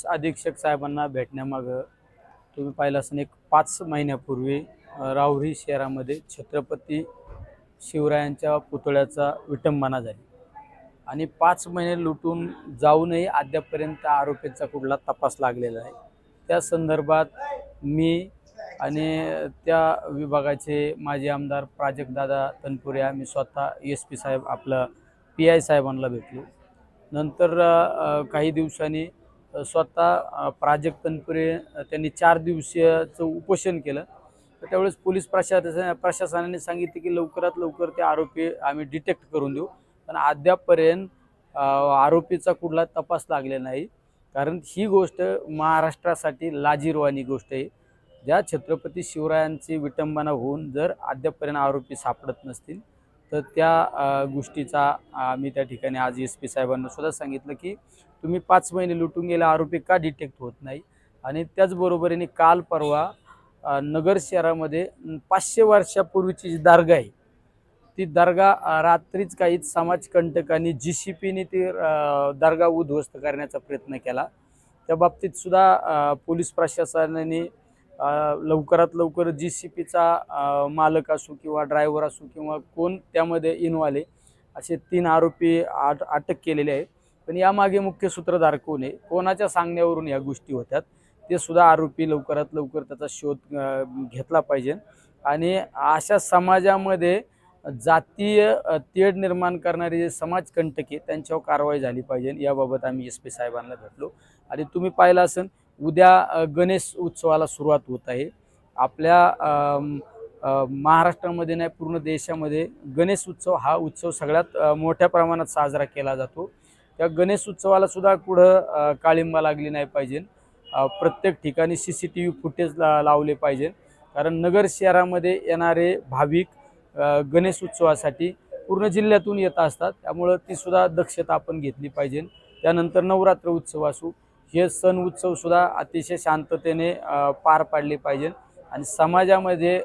अधीक्षक साहेबांना भेटण्यामागं तुम्ही पाहिलं असेल एक 5 महिन्यापूर्वी राहुरी शहरामध्ये छत्रपती शिवरायांच्या पुतळ्याचा विटंबना झाली आणि 5 महिने लुटून जाऊनही अद्यापपर्यंत आरोपींचा कुठला तपास लागलेला नाही। त्या संदर्भात मी आणि त्या विभागाचे माजी आमदार प्राजक्तदादा तनपुरे आम्ही स्वतः एसपी साहेब आपलं PI साहेबांना भेटलो। नंतर काही दिवसांनी स्वतः प्राजक्त तनपुरे त्यांनी 4 दिवसीयचं उपोषण केलं। तर त्यावेळेस पोलीस प्रशासनाने सांगितले की लवकरात लवकर ते आरोपी आम्ही डिटेक्ट करून देऊ, पण अद्यापपर्यंत आरोपीचा कुठला तपास लागलेला नाही। कारण ही गोष्ट महाराष्ट्रासाठी लाजिरवाणी गोष्ट आहे। ज्या छत्रपती शिवरायांची विटंबना होऊन जर अद्यापपर्यंत आरोपी सापडत नसतील तर त्या गोष्टीचा आम्ही त्या ठिकाणी आज SP साहेबांना सुद्धा सांगितलं की तुम्ही 5 महिने लुटून गेले आरोपी का डिटेक्ट होत नाही। आणि त्याचबरोबरीने काल परवा नगर शहरामध्ये 500 वर्षापूर्वीची जी दर्गा आहे ती दर्गा रात्रीच काही समाजकंटकांनी JCPने ती दर्गा उद्ध्वस्त करण्याचा प्रयत्न केला। त्या बाबतीत सुद्धा पोलीस प्रशासनाने लवकरात लवकर JCPचा मालक असो किंवा ड्रायव्हर असो किंवा कोण त्यामध्ये इन्व्हॉल्व आहे असे 3 आरोपी अटक केलेले आहेत। पण यामागे मुख्य सूत्रधार कोण आहे, कोणाच्या सांगण्यावरून या गोष्टी होतात ते सुद्धा आरोपी लवकरात लवकर त्याचा शोध घेतला पाहिजे। आणि अशा समाजामध्ये जातीय तेढ निर्माण करणारे जे समाजकंटके त्यांच्यावर कारवाई झाली पाहिजे। याबाबत आम्ही SP साहेबांना भेटलो। आणि तुम्ही पाहिलं असेल उद्या गणेश उत्सवाला सुरुवात होत आहे। आपल्या महाराष्ट्रामध्ये नाही पूर्ण देशामध्ये गणेश उत्सव हा उत्सव सगळ्यात मोठ्या प्रमाणात साजरा केला जातो। त्या गणेश उत्सवाला सुद्धा कुठं काळिंबा लागली नाही पाहिजे। प्रत्येक ठिकाणी CCTV फुटेज लावले पाहिजे, कारण नगर शहरामध्ये येणारे भाविक गणेश उत्सवासाठी पूर्ण जिल्ह्यातून येत असतात, त्यामुळे ती सुद्धा दक्षता आपण घेतली पाहिजे। त्यानंतर नवरात्र उत्सव असो हे सण उत्सव सुद्धा अतिशय शांततेने पार पाडले पाहिजे। आणि समाजामध्ये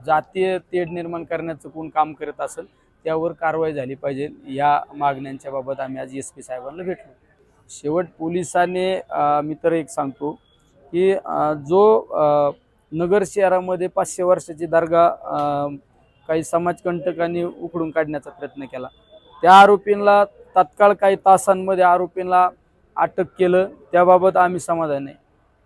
जातीय तेढ निर्माण करण्याचं कोण काम करत असेल त्यावर कारवाई झाली पाहिजे। या मागण्यांच्या बाबत आम्ही आज SP साहेबांना भेटलो। शेवट पोलिसांनी मी तर एक सांगतो की जो नगर शहरामध्ये 500 वर्षाची दर्गा काही समाजकंटकांनी उखडून काढण्याचा प्रयत्न केला, त्या आरोपींना तात्काळ काही तासांमध्ये आरोपींना अटक केलं, त्याबाबत आम्ही समाधानी नाही।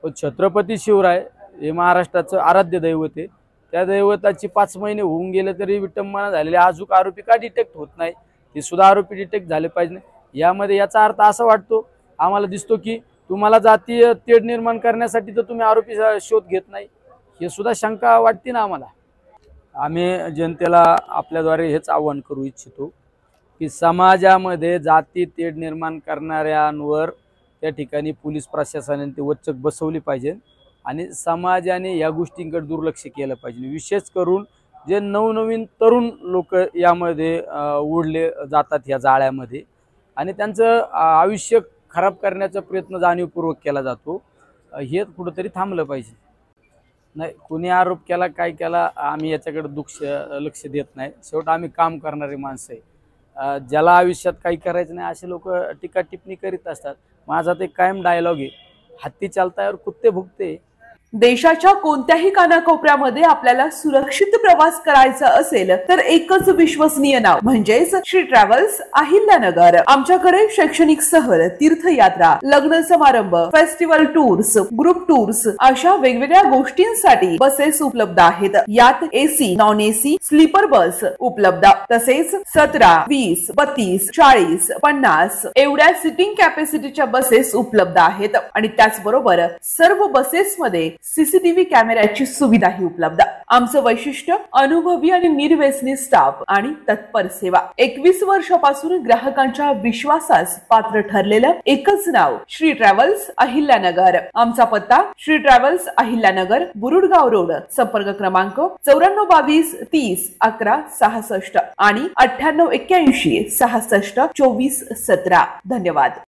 पण छत्रपती शिवराय हे महाराष्ट्राचं आराध्य दैवत आहे, त्या दैवताची 5 महिने होऊन गेले तरी विटंबना झालेले अजून आरोपी का डिटेक्ट होत नाही, ते सुद्धा आरोपी डिटेक्ट झाले पाहिजे। यामध्ये याचा अर्थ असा वाटतो आम्हाला दिसतो की तुम्हाला जातीय तेढ निर्माण करण्यासाठी तर तुम्ही आरोपी शोध घेत नाही, हे सुद्धा शंका वाटते ना आम्हाला। आम्ही जनतेला आपल्याद्वारे हेच आवाहन करू इच्छितो की समाजामध्ये जाती तेढ निर्माण करणाऱ्यांवर त्या ठिकाणी पोलीस प्रशासनाने ते वचक बसवली पाहिजे आणि समाजाने या गोष्टींकडे दुर्लक्ष केलं पाहिजे। विशेष करून जे नवनवीन तरुण लोक यामध्ये उडले जातात या जाळ्यामध्ये आणि त्यांचं आयुष्य खराब करण्याचा प्रयत्न जाणीवपूर्वक केला जातो, हे कुठंतरी थांबलं पाहिजे। नाही कोणी आरोप केला काय केला आम्ही याच्याकडे लक्ष देत नाही। शेवट आम्ही काम करणारी माणसं आहे, ज्याला आयुष्यात काही करायचं नाही असे लोक टीका टिप्पणी करीत असतात। माझा ते कायम डायलॉग आहे, हत्ती चालतावर कुत्ते भुकते। देशाच्या कोणत्याही कानाकोपऱ्यामध्ये आपल्याला सुरक्षित प्रवास करायचा असेल तर एकच विश्वसनीय नाव म्हणजेच श्री ट्रॅव्हल्स अहिल्यानगर। आमच्याकडे शैक्षणिक सहल, तीर्थयात्रा, लग्न समारंभ, फेस्टिवल टूर्स, ग्रुप टूर्स अशा वेगवेगळ्या गोष्टींसाठी बसेस उपलब्ध आहेत। यात AC, non AC, sleeper bus उपलब्ध, तसेच 17, 20, 32, 40, 50 एवढ्या सिटिंग कॅपॅसिटीच्या बसेस उपलब्ध आहेत। आणि त्याचबरोबर सर्व बसेसमध्ये CCTV कॅमेऱ्याची सुविधाही उपलब्ध। आमचं वैशिष्ट्य अनुभवी आणि निर्व्यसनी स्टाफ आणि तत्पर सेवा। 21 वर्षापासून ग्राहकांच्या विश्वासास पात्र ठरलेलं एकच नाव श्री ट्रॅव्हल्स अहिल्यानगर। आमचा पत्ता श्री ट्रॅव्हल्स अहिल्यानगर, बुरुडगाव रोड, संपर्क क्रमांक 9422 30 11 66 आणि 9881 66 24 17। धन्यवाद।